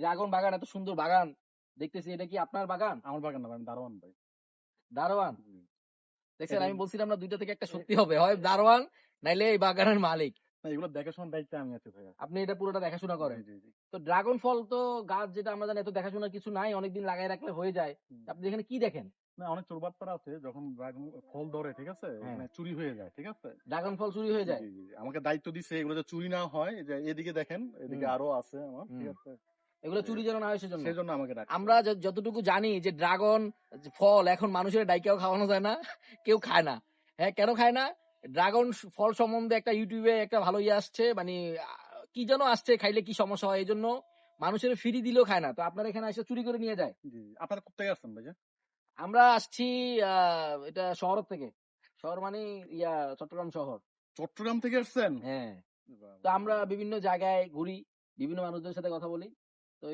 Dragon বাগান, এত সুন্দর বাগান দেখতেছি, এটা কি আপনার বাগান? আমার বাগান না ভাই, আমি দারোয়ান ভাই। দারোয়ান? জি। দেখছেন, এটা আমি বলছিলাম না, দুইটা থেকে একটা সত্যি হবে, হয় দারোয়ান নাইলে এই বাগানের মালিক। না, এগুলো দেখাশোনার দায়িত্বে আমি আছি ভাইয়া। আপনি এটা পুরোটা দেখাশোনা জি, করেন। জি, জি। তো ড্রাগন ফল তো গাছ, যেটা আমরা জানি এত দেখাশোনার কিছু নাই, অনেকদিন লাগাই রাখলে হয়ে যায়। হুম। আপনি এখানে কি দেখেন? না, অনেক চোরবাট্টারা আছে, যখন ড্রাগন ফল ধরে, ঠিক আছে? হ্যাঁ, এখানে চুরি হয়ে যায়, ঠিক আছে? ড্রাগন ফল চুরি হয়ে যায়। জি, জি, জি। আমাকে দায়িত্ব দিছে এগুলো যে চুরি না হয়, যে এদিকে দেখেন, এদিকে হুম, আরো আছে আমার, ঠিক হুম। আছে? এগুলো যে চুরি যেন না হয় সেজন্য। সেজন্য আমাকে রাখছে। আমরা যতটুকু জানি যে ড্রাগন ফল এখন মানুষের ডাইকাও খাওয়ানো যায় না, কেউ খায় না। হ্যাঁ, কেন খায় না? ড্রাগন ফল সম্বন্ধে একটা ইউটিউবে একটা ভালো ইয়ে আসছে, মানে কি যেন আসছে, খাইলে কি সমস্যা হয়, এই জন্য মানুষের ফ্রি দিলেও খায় না। তো আপনার এখানে এসে চুরি করে নিয়ে যায়। জি, জি। আপনারা কোত্থেকে আসছেন ভাইয়া? আমরা আসছি এটা শহর থেকে। শহর মানে ইয়া চট্টগ্রাম শহর। চট্টগ্রাম থেকে আসছেন? হ্যাঁ। বাহ, তো বাহ, আমরা বাহ। বিভিন্ন জায়গায় ঘুরি, বিভিন্ন মানুষদের সাথে কথা বলি।